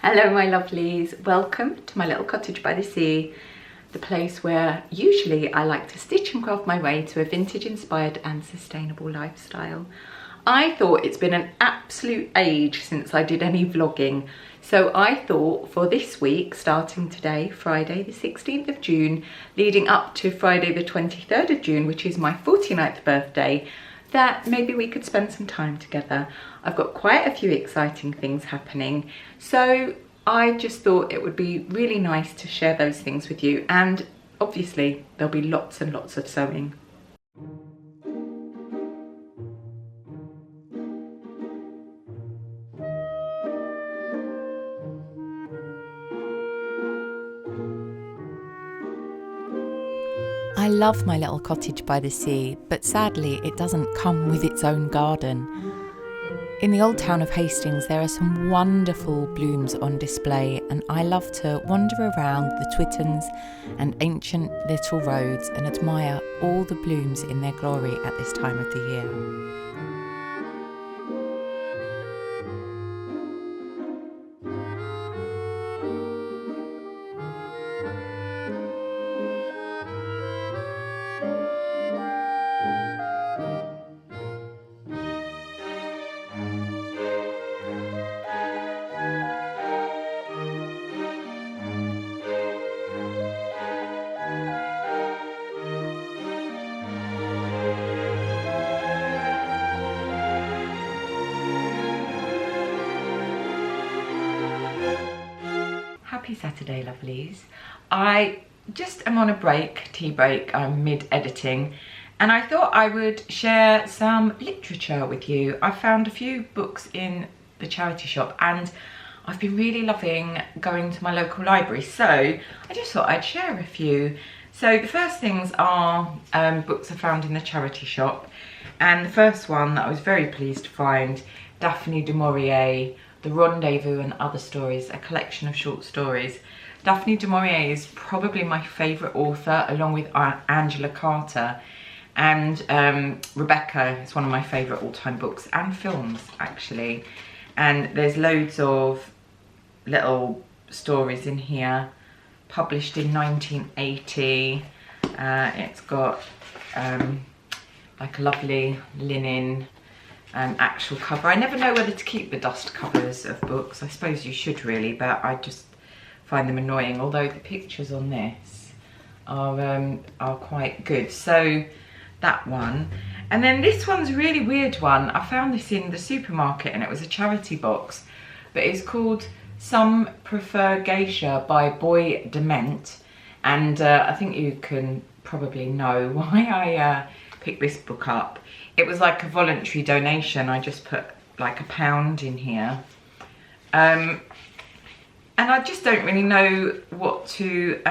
Hello my lovelies, welcome to my little cottage by the sea, the place where usually I like to stitch and craft my way to a vintage inspired and sustainable lifestyle. I thought it's been an absolute age since I did any vlogging, so I thought for this week, starting today, Friday the 16th of June, leading up to Friday the 23rd of June, which is my 49th birthday, that maybe we could spend some time together. I've got quite a few exciting things happening, so I just thought it would be really nice to share those things with you, and obviously there'll be lots and lots of sewing. I love my little cottage by the sea, but sadly it doesn't come with its own garden. In the old town of Hastings there are some wonderful blooms on display, and I love to wander around the Twittons and ancient little roads and admire all the blooms in their glory at this time of the year. Happy Saturday lovelies. I just am on a break, tea break, I'm mid-editing, and I thought I would share some literature with you. I found a few books in the charity shop and I've been really loving going to my local library, so I just thought I'd share a few. So the first things are books I found in the charity shop, and the first one that I was very pleased to find, Daphne du Maurier, The Rendezvous and Other Stories, a collection of short stories. Daphne du Maurier is probably my favourite author, along with Angela Carter, and Rebecca is one of my favourite all-time books and films actually. And there's loads of little stories in here, published in 1980. It's got like a lovely linen actual cover. I never know whether to keep the dust covers of books. I suppose you should really, but I just find them annoying, although the pictures on this are quite good. So that one. And then this one's a really weird one. I found this in the supermarket and it was a charity box, but it's called Some Prefer Geisha by Boy Dement, and I think you can probably know why I picked this book up. It was like a voluntary donation. I just put like £1 in here. And I just don't really know what to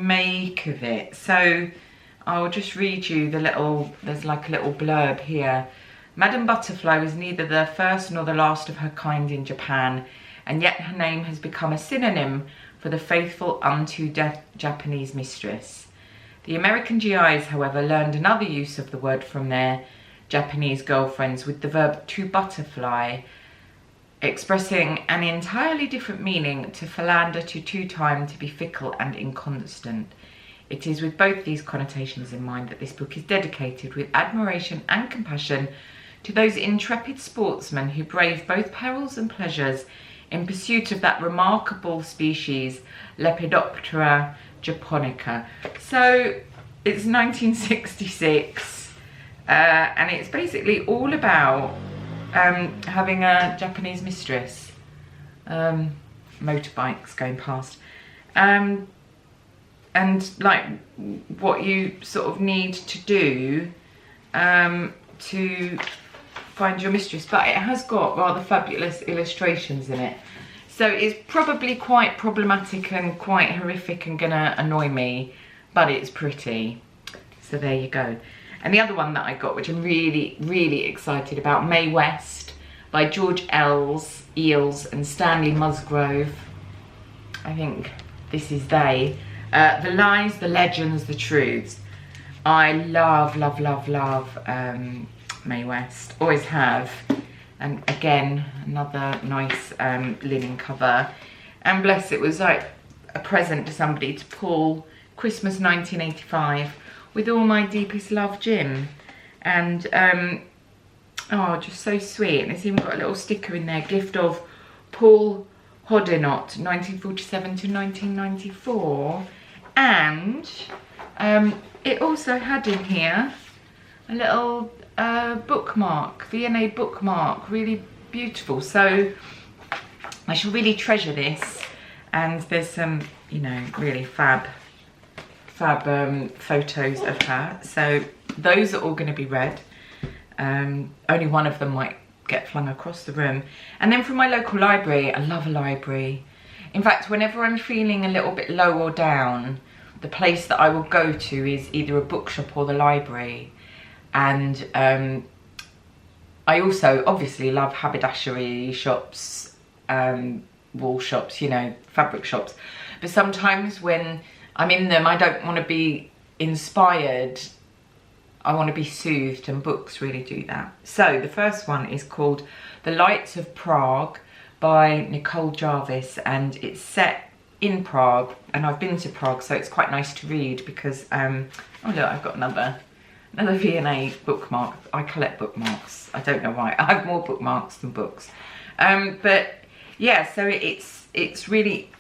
make of it. So I'll just read you the little, there's like a little blurb here. Madame Butterfly was neither the first nor the last of her kind in Japan, and yet her name has become a synonym for the faithful unto death Japanese mistress. The American GIs, however, learned another use of the word from their Japanese girlfriends with the verb to butterfly, expressing an entirely different meaning to philander, to two-time, to be fickle and inconstant. It is with both these connotations in mind that this book is dedicated with admiration and compassion to those intrepid sportsmen who brave both perils and pleasures in pursuit of that remarkable species, Lepidoptera japonica. So it's 1966 and it's basically all about having a Japanese mistress, motorbikes going past, and like what you sort of need to do to find your mistress. But it has got rather fabulous illustrations in it, so it's probably quite problematic and quite horrific and gonna annoy me, but it's pretty. So there you go. And the other one that I got, which I'm really excited about, Mae West by George Eels and Stanley Musgrove. I think this is they. The Lies, the Legends, the Truths. I love Mae West, always have. And again, another nice linen cover. And bless, it was like a present to somebody to pull Christmas 1985 with All My Deepest Love gin. And oh, just so sweet. And it's even got a little sticker in there, gift of Paul Hoddinott, 1947 to 1994. And it also had in here a little bookmark, V&A bookmark, really beautiful. So I shall really treasure this. And there's some, you know, really fab photos of her. So those are all going to be read. Only one of them might get flung across the room. And then from my local library, I love a library. In fact, whenever I'm feeling a little bit low or down, the place that I will go to is either a bookshop or the library. And I also obviously love haberdashery shops, wall shops, you know, fabric shops. But sometimes when I'm in them, I don't want to be inspired. I want to be soothed, and books really do that. So the first one is called The Lights of Prague by Nicole Jarvis, and it's set in Prague, and I've been to Prague, so it's quite nice to read because oh look, I've got another V&A bookmark. I collect bookmarks. I don't know why. I have more bookmarks than books. But yeah, so it's really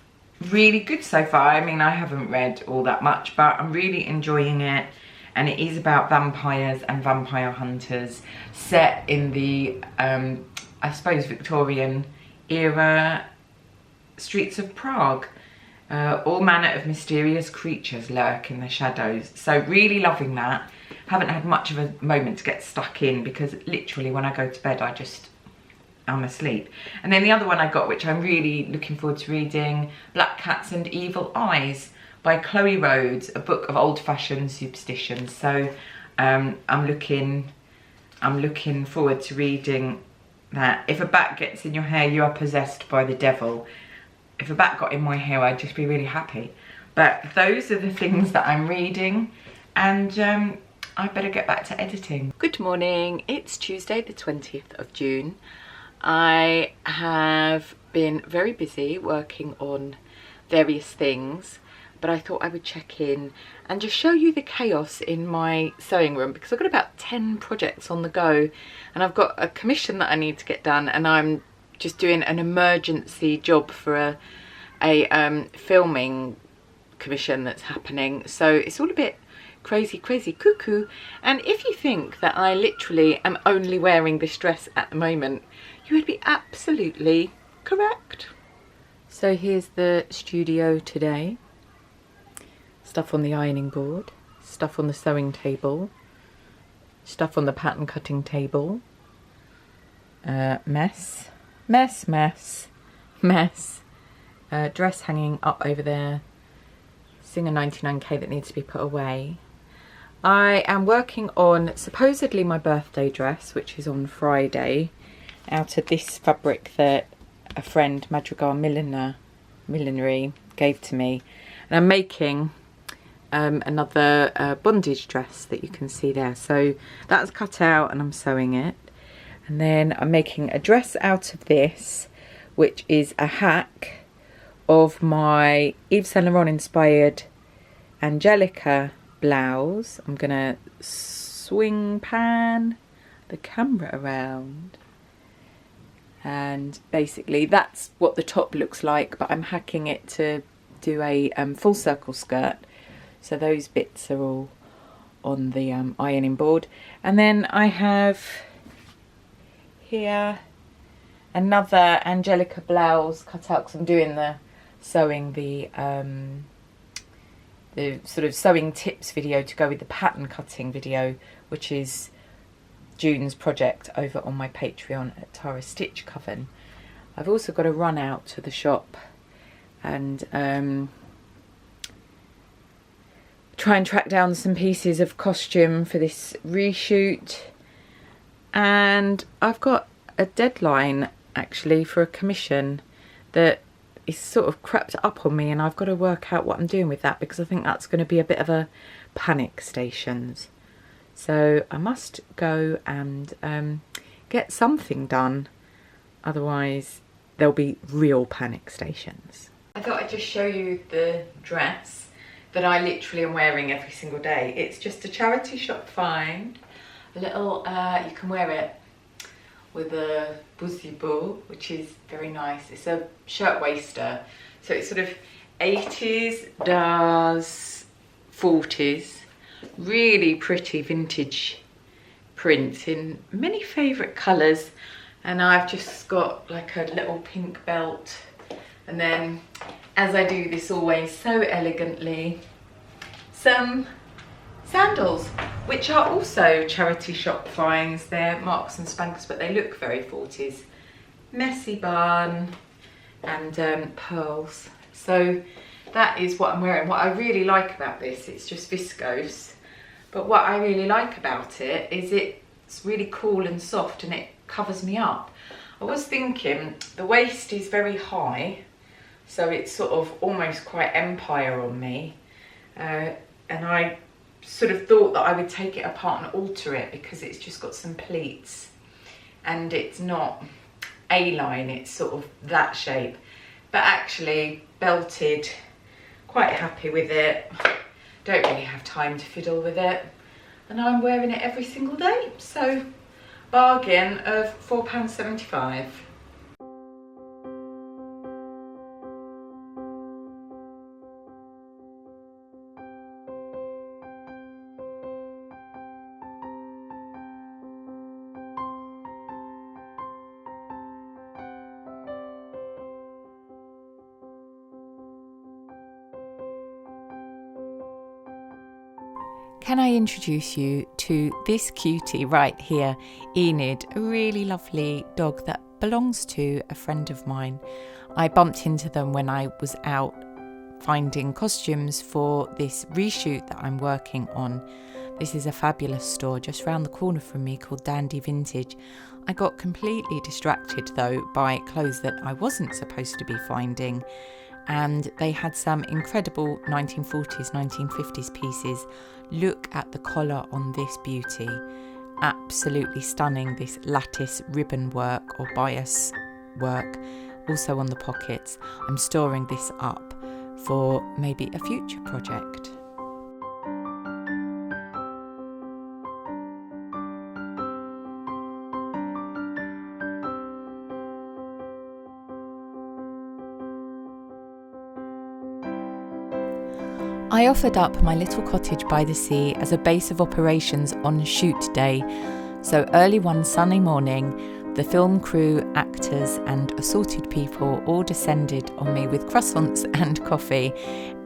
good so far. I mean, I haven't read all that much, but I'm really enjoying it. And it is about vampires and vampire hunters, set in the, I suppose, Victorian era streets of Prague. All manner of mysterious creatures lurk in the shadows. So really loving that. Haven't had much of a moment to get stuck in because literally when I go to bed, I'm asleep. And then the other one I got, which I'm really looking forward to reading, Black Cats and Evil Eyes by Chloe Rhodes, a book of old-fashioned superstitions. So I'm looking forward to reading that. If a bat gets in your hair, you are possessed by the devil. If a bat got in my hair, I'd just be really happy. But those are the things that I'm reading, and I better get back to editing. Good morning, it's Tuesday the 20th of June. I have been very busy working on various things, but I thought I would check in and just show you the chaos in my sewing room, because I've got about 10 projects on the go, and I've got a commission that I need to get done, and I'm just doing an emergency job for a filming commission that's happening. So it's all a bit crazy cuckoo. And if you think that I literally am only wearing this dress at the moment, you would be absolutely correct. So here's the studio today. Stuff on the ironing board, stuff on the sewing table, stuff on the pattern cutting table, mess, dress hanging up over there, Singer 99K that needs to be put away. I am working on supposedly my birthday dress, which is on Friday, out of this fabric that a friend, Madrigal Millinery, gave to me. And I'm making another bondage dress that you can see there. So that's cut out and I'm sewing it. And then I'm making a dress out of this, which is a hack of my Yves Saint Laurent inspired Angelica blouse. I'm gonna swing pan the camera around, and basically that's what the top looks like, but I'm hacking it to do a full circle skirt. So those bits are all on the ironing board. And then I have here another Angelica blouse cut out, because I'm doing the sewing, the sort of sewing tips video to go with the pattern cutting video, which is June's project over on my Patreon at Tara Stitch Coven. I've also got to run out to the shop and try and track down some pieces of costume for this reshoot. And I've got a deadline actually for a commission that is sort of crept up on me, and I've got to work out what I'm doing with that, because I think that's going to be a bit of a panic stations. So I must go and get something done. Otherwise, there'll be real panic stations. I thought I'd just show you the dress that I literally am wearing every single day. It's just a charity shop find. A little, you can wear it with a bousy bow, which is very nice. It's a shirt waister. So it's sort of 80s, does 40s. Really pretty vintage prints in many favourite colours. And I've just got like a little pink belt. And then, as I do this always so elegantly, some sandals, which are also charity shop finds. They're Marks and Spankers, but they look very 40s. Messy bun and pearls. So that is what I'm wearing. What I really like about this, it's just viscose, but what I really like about it is it's really cool and soft and it covers me up. I was thinking the waist is very high, so it's sort of almost quite empire on me, and I sort of thought that I would take it apart and alter it because it's just got some pleats and it's not A-line, it's sort of that shape. But actually belted, quite happy with it. Don't really have time to fiddle with it. And I'm wearing it every single day. So bargain of £4.75. Can I introduce you to this cutie right here, Enid, a really lovely dog that belongs to a friend of mine. I bumped into them when I was out finding costumes for this reshoot that I'm working on. This is a fabulous store just round the corner from me called Dandy Vintage. I got completely distracted though by clothes that I wasn't supposed to be finding, and they had some incredible 1940s, 1950s pieces. Look at the collar on this beauty. Absolutely stunning, this lattice ribbon work or bias work, also on the pockets. I'm storing this up for maybe a future project. I offered up my little cottage by the sea as a base of operations on shoot day. So early one sunny morning, the film crew, actors and assorted people all descended on me with croissants and coffee,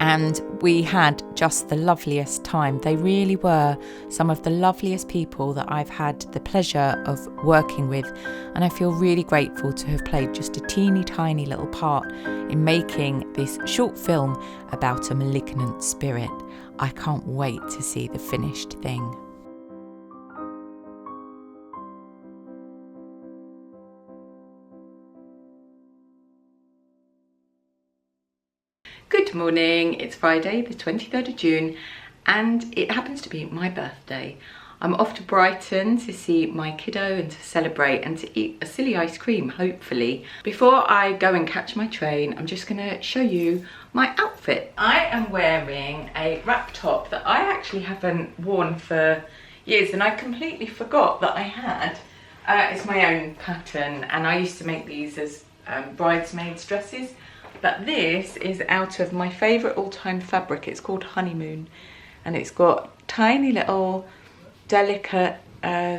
and we had just the loveliest time. They really were some of the loveliest people that I've had the pleasure of working with, and I feel really grateful to have played just a teeny tiny little part in making this short film about a malignant spirit. I can't wait to see the finished thing. Good morning, it's Friday the 23rd of June and it happens to be my birthday. I'm off to Brighton to see my kiddo and to celebrate and to eat a silly ice cream, hopefully. Before I go and catch my train, I'm just gonna show you my outfit. I am wearing a wrap top that I actually haven't worn for years and I completely forgot that I had. It's my own pattern and I used to make these as bridesmaids dresses. But this is out of my favourite all-time fabric. It's called Honeymoon and it's got tiny little delicate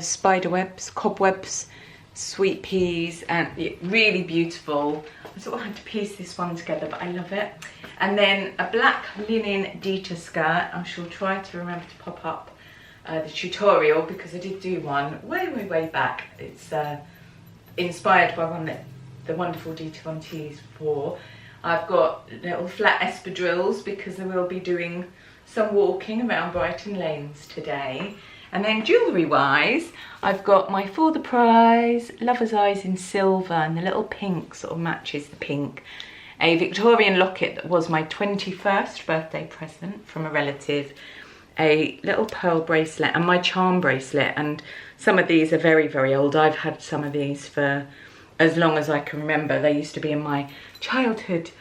spider webs, cobwebs, sweet peas, and really beautiful. I sort of had to piece this one together, but I love it. And then a black linen Deighton skirt. I shall try to remember to pop up the tutorial because I did do one way back. It's inspired by one that the wonderful Deighton tees wore. I've got little flat espadrilles because I will be doing some walking around Brighton lanes today. And then jewellery wise, I've got my For the Prize Lover's Eyes in silver, and the little pink sort of matches the pink. A Victorian locket that was my 21st birthday present from a relative. a little pearl bracelet and my charm bracelet, and some of these are very, very old. I've had some of these for as long as I can remember. They used to be in my childhood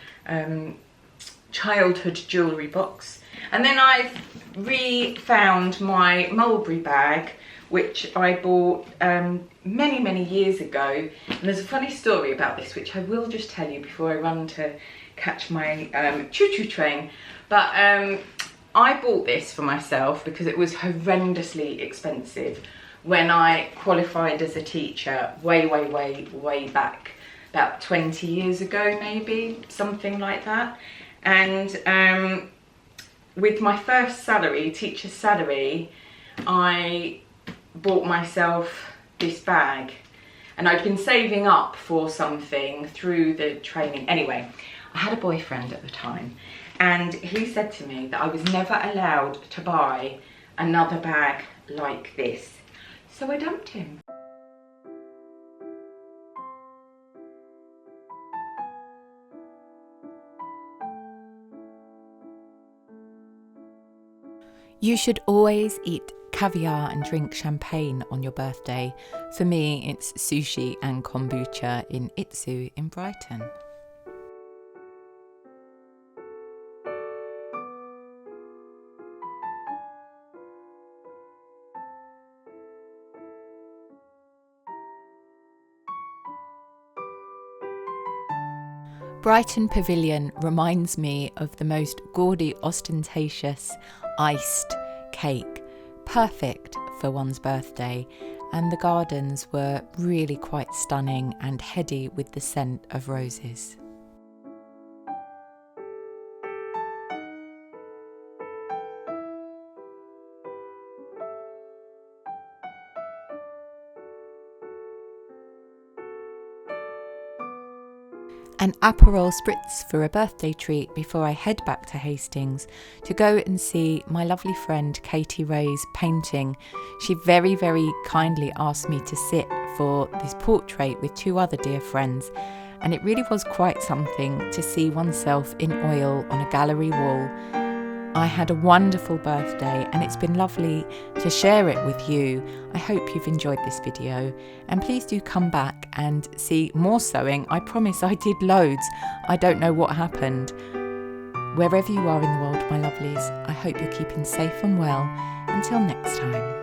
jewellery box. And then I've re-found my mulberry bag, which I bought many, many years ago. And there's a funny story about this, which I will just tell you before I run to catch my choo-choo train. But I bought this for myself because it was horrendously expensive when I qualified as a teacher way, way, way, way back, about 20 years ago, maybe, something like that. And with my first salary, teacher's salary, I bought myself this bag, and I'd been saving up for something through the training. Anyway, I had a boyfriend at the time, and he said to me that I was never allowed to buy another bag like this. So I dumped him. You should always eat caviar and drink champagne on your birthday. For me, it's sushi and kombucha in Itsu in Brighton. Brighton Pavilion reminds me of the most gaudy, ostentatious, iced cake, perfect for one's birthday, and the gardens were really quite stunning and heady with the scent of roses. An Aperol spritz for a birthday treat before I head back to Hastings to go and see my lovely friend Katie Ray's painting. She very, very kindly asked me to sit for this portrait with two other dear friends, and it really was quite something to see oneself in oil on a gallery wall. I had a wonderful birthday, and it's been lovely to share it with you. I hope you've enjoyed this video, and please do come back and see more sewing. I promise I did loads. I don't know what happened. Wherever you are in the world, my lovelies, I hope you're keeping safe and well. Until next time.